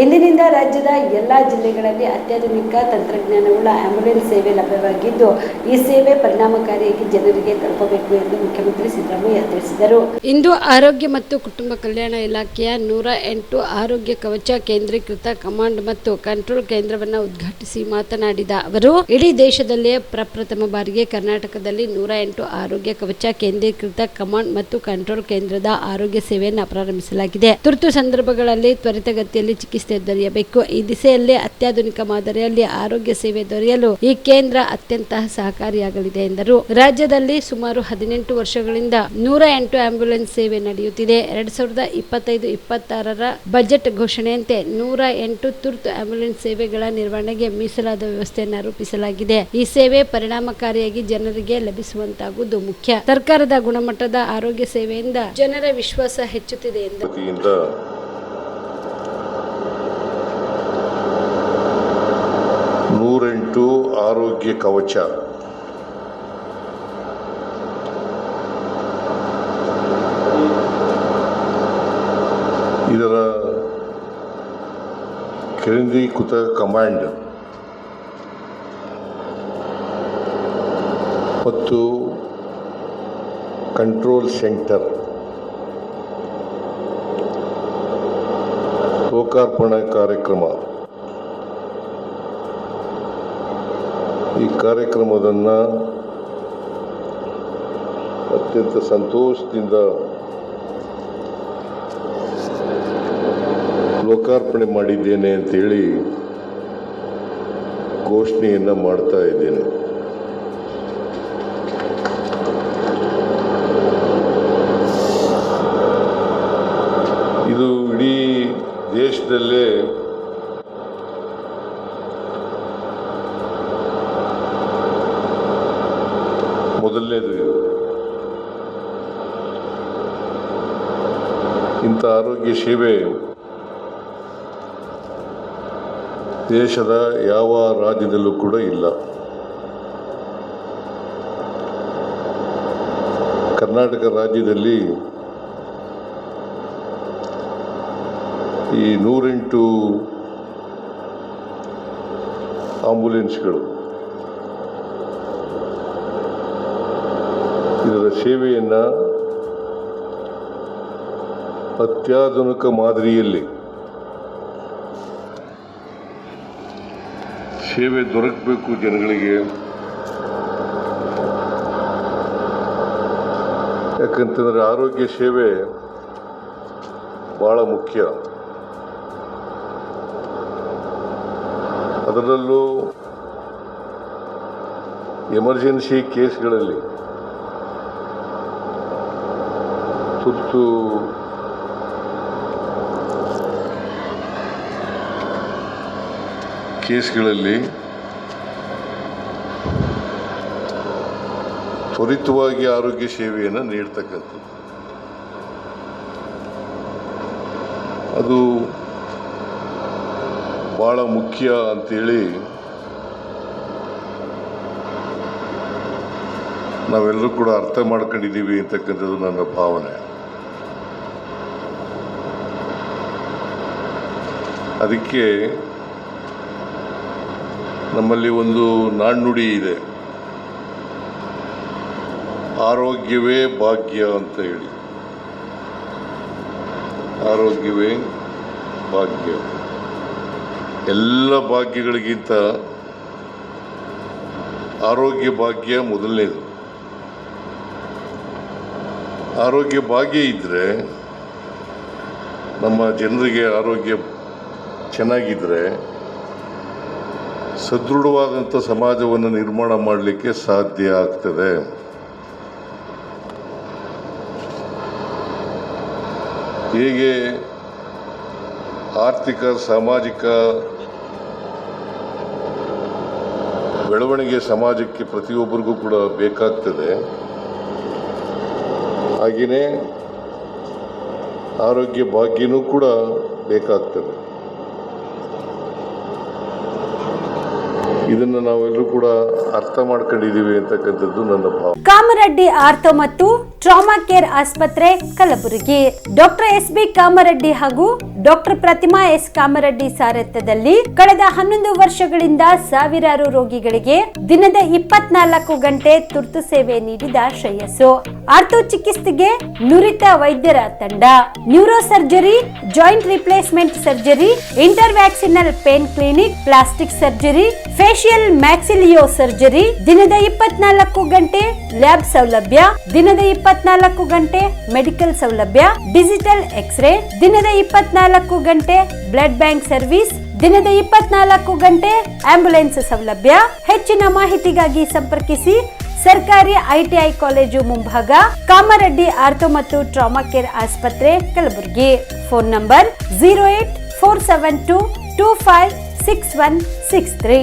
ಇಂದಿನಿಂದ ರಾಜ್ಯದ ಎಲ್ಲಾ ಜಿಲ್ಲೆಗಳಲ್ಲಿ ಅತ್ಯಾಧುನಿಕ ತಂತ್ರಜ್ಞಾನವುಳ್ಳ ಆಂಬ್ಯುಲೆನ್ಸ್ ಸೇವೆ ಲಭ್ಯವಾಗಿದ್ದು, ಈ ಸೇವೆ ಪರಿಣಾಮಕಾರಿಯಾಗಿ ಜನರಿಗೆ ತಲುಪಬೇಕು ಎಂದು ಮುಖ್ಯಮಂತ್ರಿ ಸಿದ್ದರಾಮಯ್ಯ ತಿಳಿಸಿದರು. ಇಂದು ಆರೋಗ್ಯ ಮತ್ತು ಕುಟುಂಬ ಕಲ್ಯಾಣ ಇಲಾಖೆಯ 108 ಆರೋಗ್ಯ ಕವಚ ಕೇಂದ್ರೀಕೃತ ಕಮಾಂಡ್ ಮತ್ತು ಕಂಟ್ರೋಲ್ ಕೇಂದ್ರವನ್ನು ಉದ್ಘಾಟಿಸಿ ಮಾತನಾಡಿದ ಅವರು, ಇಡೀ ದೇಶದಲ್ಲೇ ಪ್ರಪ್ರಥಮ ಬಾರಿಗೆ ಕರ್ನಾಟಕದಲ್ಲಿ 108 ಆರೋಗ್ಯ ಕವಚ ಕೇಂದ್ರೀಕೃತ ಕಮಾಂಡ್ ಮತ್ತು ಕಂಟ್ರೋಲ್ ಕೇಂದ್ರದ ಆರೋಗ್ಯ ಸೇವೆಯನ್ನು ಪ್ರಾರಂಭಿಸಲಾಗಿದೆ. ತುರ್ತು ಸಂದರ್ಭಗಳಲ್ಲಿ ತ್ವರಿತಗತಿಯಲ್ಲಿ ಚಿಕಿತ್ಸೆ ದೊರೆಯಬೇಕು. ಈ ದಿಸೆಯಲ್ಲಿ ಅತ್ಯಾಧುನಿಕ ಮಾದರಿಯಲ್ಲಿ ಆರೋಗ್ಯ ಸೇವೆ ದೊರೆಯಲು ಈ ಕೇಂದ್ರ ಅತ್ಯಂತ ಸಹಕಾರಿಯಾಗಲಿದೆ ಎಂದರು. ರಾಜ್ಯದಲ್ಲಿ ಸುಮಾರು 18 ವರ್ಷಗಳಿಂದ 108 ಆಂಬ್ಯುಲೆನ್ಸ್ ಸೇವೆ ನಡೆಯುತ್ತಿದೆ. 2025-26ರ ಬಜೆಟ್ ಘೋಷಣೆಯಂತೆ 108 ತುರ್ತು ಆಂಬ್ಯುಲೆನ್ಸ್ ಸೇವೆಗಳ ನಿರ್ವಹಣೆಗೆ ಮೀಸಲಾದ ವ್ಯವಸ್ಥೆಯನ್ನು ರೂಪಿಸಲಾಗಿದೆ. ಈ ಸೇವೆ ಪರಿಣಾಮಕಾರಿಯಾಗಿ ಜನರಿಗೆ ಲಭಿಸುವಂತಾಗುವುದು ಮುಖ್ಯ. ಸರ್ಕಾರದ ಗುಣಮಟ್ಟದ ಆರೋಗ್ಯ ಸೇವೆಯಿಂದ ಜನರ ವಿಶ್ವಾಸ ಹೆಚ್ಚುತ್ತಿದೆ ಎಂದರು. 108 ಆರೋಗ್ಯ ಕವಚ ಇದರ ಕೇಂದ್ರೀಕೃತ ಕಮಾಂಡ್ ಮತ್ತು ಕಂಟ್ರೋಲ್ ಸೆಂಟರ್ ಲೋಕಾರ್ಪಣಾ ಕಾರ್ಯಕ್ರಮ. ಈ ಕಾರ್ಯಕ್ರಮವನ್ನು ಅತ್ಯಂತ ಸಂತೋಷದಿಂದ ಲೋಕಾರ್ಪಣೆ ಮಾಡಿದ್ದೇನೆ ಅಂತೇಳಿ ಘೋಷಣೆಯನ್ನು ಮಾಡ್ತಾ ಇದ್ದೇನೆ. ಇದು ಇಡೀ ದೇಶದಲ್ಲೇ ಮೊದಲನೇದು. ಇಂಥ ಆರೋಗ್ಯ ಸೇವೆ ದೇಶದ ಯಾವ ರಾಜ್ಯದಲ್ಲೂ ಕೂಡ ಇಲ್ಲ. ಕರ್ನಾಟಕ ರಾಜ್ಯದಲ್ಲಿ ಈ 108 ಆಂಬ್ಯುಲೆನ್ಸ್ಗಳು ಇದರ ಸೇವೆಯನ್ನು ಅತ್ಯಾಧುನಿಕ ಮಾದರಿಯಲ್ಲಿ ಸೇವೆ ದೊರಕಬೇಕು ಜನಗಳಿಗೆ. ಯಾಕಂತಂದರೆ ಆರೋಗ್ಯ ಸೇವೆ ಭಾಳ ಮುಖ್ಯ. ಅದರಲ್ಲೂ ಎಮರ್ಜೆನ್ಸಿ ಕೇಸ್ಗಳಲ್ಲಿ, ತುರ್ತು ಕೇಸ್ಗಳಲ್ಲಿ ತ್ವರಿತವಾಗಿ ಆರೋಗ್ಯ ಸೇವೆಯನ್ನು ನೀಡ್ತಕ್ಕಂಥದ್ದು ಅದು ಭಾಳ ಮುಖ್ಯ ಅಂತೇಳಿ ನಾವೆಲ್ಲರೂ ಕೂಡ ಅರ್ಥ ಮಾಡ್ಕೊಂಡಿದ್ದೀವಿ ಅಂತಕ್ಕಂಥದ್ದು ನನ್ನ ಭಾವನೆ. ಅದಕ್ಕೆ ನಮ್ಮಲ್ಲಿ ಒಂದು ನಾಣ್ಣುಡಿ ಇದೆ, ಆರೋಗ್ಯವೇ ಭಾಗ್ಯ ಅಂತ ಹೇಳಿ. ಆರೋಗ್ಯವೇ ಭಾಗ್ಯ. ಎಲ್ಲ ಭಾಗ್ಯಗಳಿಗಿಂತ ಆರೋಗ್ಯ ಭಾಗ್ಯ ಮೊದಲನೇದು. ಆರೋಗ್ಯ ಭಾಗ್ಯ ಇದ್ದರೆ, ನಮ್ಮ ಜನರಿಗೆ ಆರೋಗ್ಯ ಚೆನ್ನಾಗಿದ್ದರೆ ಸದೃಢವಾದಂಥ ಸಮಾಜವನ್ನು ನಿರ್ಮಾಣ ಮಾಡಲಿಕ್ಕೆ ಸಾಧ್ಯ ಆಗ್ತದೆ. ಹೇಗೆ ಆರ್ಥಿಕ ಸಾಮಾಜಿಕ ಬೆಳವಣಿಗೆ ಸಮಾಜಕ್ಕೆ ಪ್ರತಿಯೊಬ್ಬರಿಗೂ ಕೂಡ ಬೇಕಾಗ್ತದೆ, ಹಾಗೆಯೇ ಆರೋಗ್ಯ ಭಾಗ್ಯನೂ ಕೂಡ ಬೇಕಾಗ್ತದೆ. ಇದನ್ನು ನಾವೆಲ್ಲರೂ ಕೂಡ ಅರ್ಥ ಮಾಡ್ಕೊಂಡಿದ್ದೀವಿ ಅಂತಕ್ಕಂಥದ್ದು ನನ್ನ ಭಾವ. ಕಾಮರೆಡ್ಡಿ ಆರ್ಥೋ ಮತ್ತು ಟ್ರಾಮಾ ಕೇರ್ ಆಸ್ಪತ್ರೆ ಕಲಬುರಗಿ. Doctor S B. ಕಾಮರೆಡ್ಡಿ ಹಾಗೂ ಡಾಕ್ಟರ್ ಪ್ರತಿಮಾ ಎಸ್. ಕಾಮರೆಡ್ಡಿ ಸಾರಥ್ಯದಲ್ಲಿ ಕಳೆದ 11 ವರ್ಷಗಳಿಂದ ಸಾವಿರಾರು ರೋಗಿಗಳಿಗೆ ದಿನದ 24 ಗಂಟೆ ತುರ್ತು ಸೇವೆ ನೀಡಿದ ಶ್ರೇಯಸ್ಸು. ಆರ್ಥೋ ಚಿಕಿತ್ಸೆಗೆ ನುರಿತ ವೈದ್ಯರ ತಂಡ, neuro surgery, joint replacement surgery, interventional pain clinic, plastic surgery, facial maxillo surgery, ದಿನದ 24 ಗಂಟೆ ಲ್ಯಾಬ್ ಸೌಲಭ್ಯ, ದಿನದ 24 ಗಂಟೆ ಮೆಡಿಕಲ್ ಸೌಲಭ್ಯ, ಡಿಜಿಟಲ್ ಎಕ್ಸ್ರೇ, ದಿನದ 24 ಗಂಟೆ ಬ್ಲಡ್ ಬ್ಯಾಂಕ್ ಸರ್ವಿಸ್, ದಿನದ 24 ಗಂಟೆ ಆಂಬ್ಯುಲೆನ್ಸ್ ಸೌಲಭ್ಯ. ಹೆಚ್ಚಿನ ಮಾಹಿತಿಗಾಗಿ ಸಂಪರ್ಕಿಸಿ ಸರ್ಕಾರಿ ಐಟಿಐ ಕಾಲೇಜು ಮುಂಭಾಗ, ಕಾಮರೆಡ್ಡಿ ಆರ್ಥೋ ಮತ್ತು ಟ್ರಾಮಾ ಕೇರ್ ಆಸ್ಪತ್ರೆ ಕಲಬುರಗಿ. Phone number 084722566163.